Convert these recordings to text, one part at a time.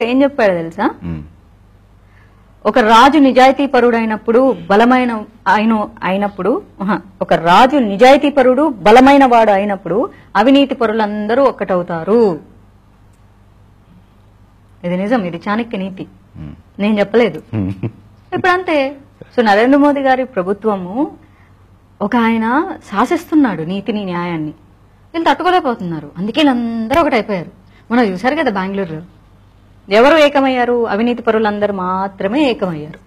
ఏం చెప్పాడు తెలుసా? ఒక రాజు నిజాయితీ పరుడైనప్పుడు బలమైన అయినప్పుడు ఒక రాజు నిజాయితీ పరుడు బలమైన వాడు అయినప్పుడు అవినీతి పరులందరూ ఒక్కటవుతారు. ఇది నిజం, ఇది చాణక్య నీతి, నేను చెప్పలేదు. ఇప్పుడు అంతే. సో నరేంద్ర మోదీ గారి ప్రభుత్వము ఒక ఆయన శాసిస్తున్నాడు నీతిని న్యాయాన్ని, వీళ్ళు తట్టుకోలేకపోతున్నారు, అందుకే వీళ్ళందరూ ఒకటైపోయారు. మనం చూసారు కదా బెంగళూరులో ఎవరు ఏకమయ్యారు? అవినీతి పరులందరూ మాత్రమే ఏకమయ్యారు.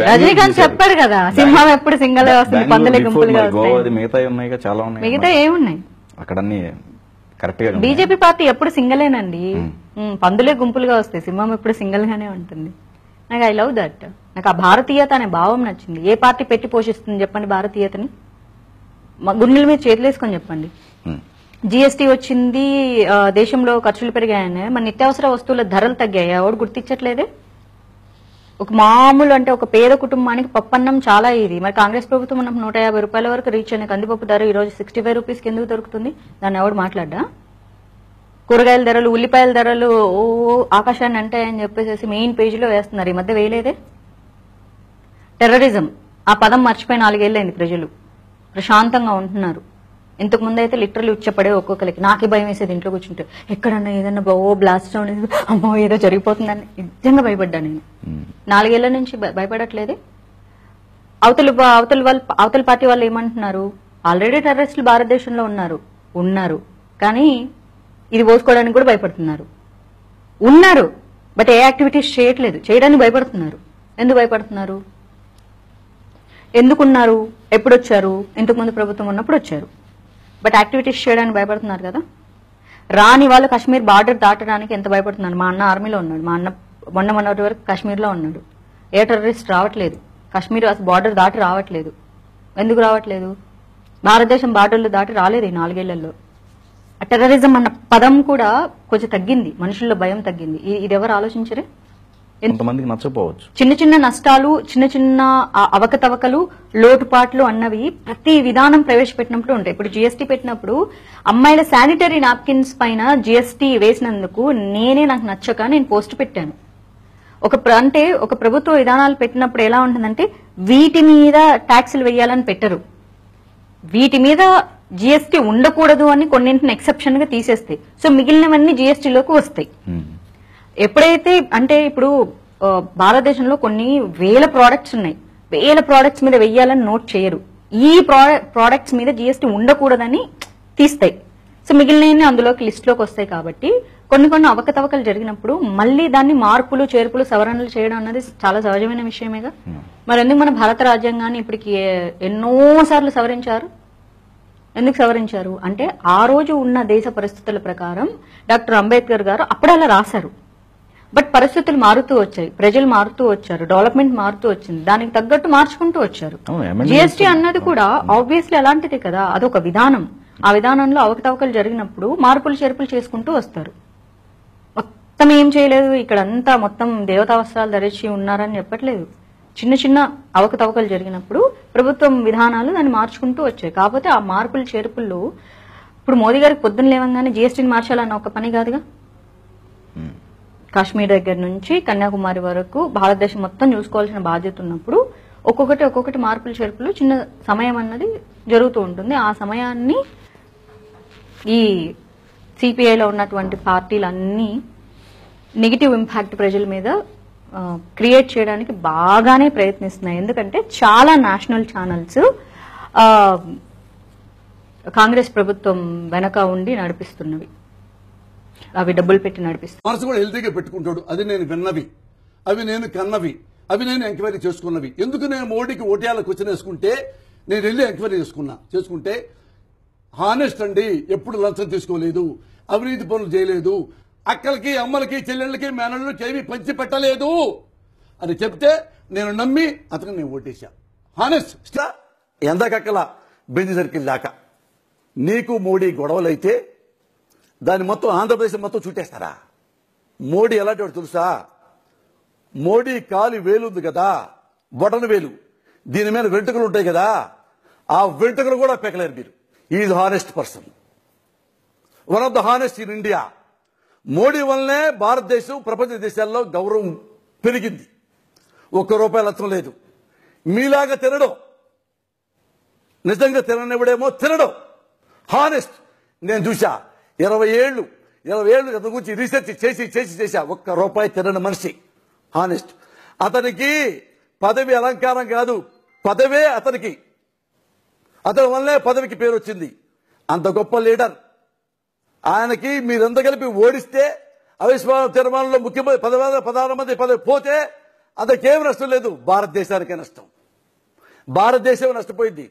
రజనీకాంత్ చెప్పాడు కదా, సింహం ఎప్పుడు సింగల్ వస్తుంది, పందులే గుంపులుగా వస్తాయి. మిగతా ఏమున్నాయి అక్కడ? బీజేపీ పార్టీ ఎప్పుడు సింగలేనండి, పందులే గుంపులుగా వస్తాయి, సింహం ఎప్పుడు సింగల్ గానే ఉంటుంది. నాకు ఐ లవ్ దట్. నాకు ఆ భారతీయత అనే భావం నచ్చింది. ఏ పార్టీ పెట్టి పోషిస్తుంది చెప్పండి భారతీయతని? గుండెల మీద చేతులు వేసుకొని చెప్పండి. జిఎస్టీ వచ్చింది, దేశంలో ఖర్చులు పెరిగాయని, మన నిత్యావసర వస్తువుల ధరలు తగ్గాయి, ఎవడు గుర్తించట్లేదే? ఒక మామూలు అంటే ఒక పేద కుటుంబానికి పప్పన్నం చాలా ఇది. మరి కాంగ్రెస్ ప్రభుత్వం మనకు 150 రూపాయల వరకు రీచ్ అయిన కందిపప్పు ధర ఈ రోజు 65 రూపీస్కి ఎందుకు దొరుకుతుంది? దాన్ని ఎవడు మాట్లాడ్డా? కూరగాయల ధరలు, ఉల్లిపాయల ధరలు ఆకాశాన్ని అంటాయని చెప్పేసి మెయిన్ పేజీలో వేస్తున్నారు. ఈ మధ్య వేయలేదే? టెర్రరిజం ఆ పదం మర్చిపోయి 4 ఏళ్ళైంది. ప్రజలు ప్రశాంతంగా ఉంటున్నారు. ఇంతకు ముందు అయితే లిటరల్లీ ఉచ్చపడే ఒక్కొక్కరికి. నాకే భయం వేసేది ఇంట్లో కూర్చుంటే, ఎక్కడన్నా ఏదన్నా బ్లాస్ట్ సౌండ్, అమ్మో ఏదో జరిగిపోతుందని నిజంగా భయపడ్డా నేను. 4 ఏళ్ల నుంచి భయపడట్లేదే. అవతల పార్టీ వాళ్ళు ఏమంటున్నారు? ఆల్రెడీ టెర్రరిస్టులు భారతదేశంలో ఉన్నారు కానీ ఇది పోసుకోవడానికి కూడా భయపడుతున్నారు. బట్ ఏ యాక్టివిటీస్ చేయట్లేదు, చేయడానికి భయపడుతున్నారు. ఎందుకు భయపడుతున్నారు? ఎందుకున్నారు? ఎప్పుడు వచ్చారు? ఇంతకుముందు ప్రభుత్వం ఉన్నప్పుడు వచ్చారు, బట్ యాక్టివిటీస్ చేయడానికి భయపడుతున్నారు కదా. రాని వాళ్ళు కాశ్మీర్ బార్డర్ దాటడానికి ఎంత భయపడుతున్నారు? మా అన్న ఆర్మీలో ఉన్నాడు, మా అన్న మొన్నటి వరకు కాశ్మీర్లో ఉన్నాడు. ఏ టెర్రరిస్ట్ రావట్లేదు, కాశ్మీర్ బార్డర్ దాటి రావట్లేదు. ఎందుకు రావట్లేదు? భారతదేశం బార్డర్లు దాటి రాలేదు ఈ 4 ఏళ్లలో. టెర్రరిజం అన్న పదం కూడా కొంచెం తగ్గింది, మనుషుల్లో భయం తగ్గింది. ఇది ఎవరు ఆలోచించరే? ఎంతమందికి నచ్చపోవచ్చు. చిన్న నష్టాలు, చిన్న అవకతవకలు, లోటుపాట్లు అన్నవి ప్రతి విధానం ప్రవేశపెట్టినప్పుడు ఉంటాయి. ఇప్పుడు జిఎస్టీ పెట్టినప్పుడు అమ్మాయిల శానిటరీ నాప్కిన్స్ పైన జిఎస్టీ వేసినందుకు నాకు నచ్చక నేను పోస్ట్ పెట్టాను. ఒక ప్రభుత్వ విధానాలు పెట్టినప్పుడు ఎలా ఉంటుందంటే, వీటి మీద ట్యాక్సులు వేయాలని పెట్టరు, వీటి మీద జిఎస్టీ ఉండకూడదు అని కొన్నింటిని ఎక్సెప్షన్ గా తీసేస్తాయి. సో మిగిలినవన్నీ జిఎస్టీలోకి వస్తాయి. ఎప్పుడైతే అంటే ఇప్పుడు భారతదేశంలో కొన్ని వేల ప్రోడక్ట్స్ ఉన్నాయి, వేల ప్రోడక్ట్స్ మీద వెయ్యాలని నోట్ చేయరు. ఈ ప్రోడక్ట్స్ మీద జిఎస్టీ ఉండకూడదని తీస్తాయి. సో మిగిలినవన్నీ అందులోకి లిస్టులోకి వస్తాయి. కాబట్టి కొన్ని అవకతవకలు జరిగినప్పుడు మళ్ళీ దాన్ని మార్పులు, చేర్పులు, సవరణలు చేయడం అన్నది చాలా సహజమైన విషయమేగా. మరి ఎందుకు మన భారత రాజ్యాంగాన్ని ఇప్పటికి ఎన్నోసార్లు సవరించారు? ఎందుకు సవరించారు అంటే, ఆ రోజు ఉన్న దేశ పరిస్థితుల ప్రకారం డాక్టర్ అంబేద్కర్ గారు అప్పుడు అలా రాశారు. బట్ పరిస్థితులు మారుతూ వచ్చాయి, ప్రజలు మారుతూ వచ్చారు, డెవలప్మెంట్ మారుతూ వచ్చింది, దానికి తగ్గట్టు మార్చుకుంటూ వచ్చారు. జిఎస్టీ అన్నది కూడా ఆబ్వియస్లీ అలాంటిదే కదా, అదొక విధానం. ఆ విధానంలో అవకతవకలు జరిగినప్పుడు మార్పులు చేర్పులు చేసుకుంటూ వస్తారు. మొత్తం ఏం చేయలేదు, ఇక్కడంతా మొత్తం దేవతా వస్త్రాలు ధరించి ఉన్నారని చెప్పట్లేదు. చిన్న అవకతవకలు జరిగినప్పుడు ప్రభుత్వం విధానాలు దాన్ని మార్చుకుంటూ వచ్చాయి. కాకపోతే ఆ మార్పులు చేర్పుల్లో ఇప్పుడు మోదీ గారికి పొద్దున్న లేవంగానే జిఎస్టీని మార్చాలన్న ఒక పని కాదుగా. కాశ్మీర్ దగ్గర నుంచి కన్యాకుమారి వరకు భారతదేశం మొత్తం చూసుకోవాల్సిన బాధ్యత ఉన్నప్పుడు ఒక్కొక్కటి మార్పులు చేర్పులు చిన్న సమయం అన్నది జరుగుతూ ఉంటుంది. ఆ సమయాన్ని ఈ సిపిఐలో ఉన్నటువంటి పార్టీలన్నీ నెగిటివ్ ఇంపాక్ట్ ప్రజల మీద క్రియేట్ చేయడానికి బాగానే ప్రయత్నిస్తున్నాయి. ఎందుకంటే చాలా నేషనల్ ఛానల్స్ కాంగ్రెస్ ప్రభుత్వం వెనక ఉండి నడిపిస్తున్నవి, అవి డబ్బులు పెట్టి నడిపిస్తాయి. మనసు కూడా హెల్తీగా పెట్టుకుంటాడు. అది నేను విన్నవి, అవి నేను కన్నవి, అవి నేను ఎంక్వైరీ చేసుకున్నవి. ఎందుకు నేను మోడీకి ఓటేయాల క్వశ్చన్ వేసుకుంటే, నేను వెళ్ళి ఎంక్వైరీ చేసుకుంటే హానెస్ట్ అండి, ఎప్పుడు లంచం తీసుకోలేదు, అవినీతి పనులు చేయలేదు, అక్కలకి అమ్మలకి చెల్లెళ్ళకి మేనళ్ళకి ఏమీ పంచి పెట్టలేదు అని చెప్తే నేను నమ్మి అతను నేను ఓటేశా. హానెస్ట్ ఎందకక్కల బెంజ్ సర్కిల్ దాకా నీకు మోడీ గొడవలైతే దాన్ని మొత్తం ఆంధ్రప్రదేశ్ మొత్తం చుట్టేస్తారా? మోడీ ఎలాంటి వాడు తెలుసా? మోడీ కాలి వేలు ఉంది కదా, బొటన వేలు, దీని మీద వెంట్రుకలు ఉంటాయి కదా, ఆ వెంట్రుకలు కూడా పెకలేరు మీరు. Is honest person, one of the honest in India. Modi వల్లనే భారతదేశం ప్రపంచ దేశాల్లో గౌరవం పెరిగింది. ₹1 లక్షం లేదు. మీలాగా తినడం, నిజంగా తిననివ్వడేమో తినడం. హానెస్ట్. నేను చూసా 20 ఏళ్ళు అతని గురించి రీసెర్చ్ చేసా. ₹1 తినని మనిషి హానెస్ట్. అతనికి పదవి అలంకారం కాదు, పదవే అతనికి. అతని వల్లే పదవికి పేరు వచ్చింది. అంత గొప్ప లీడర్. ఆయనకి మీరంతా కలిపి ఓడిస్తే అవిశ్వాస తీర్మానంలో ముఖ్యమంత్రి 16 మంది పదవి పోతే అతనికేం నష్టం లేదు, భారతదేశానికే నష్టం. భారతదేశం నష్టపోయింది.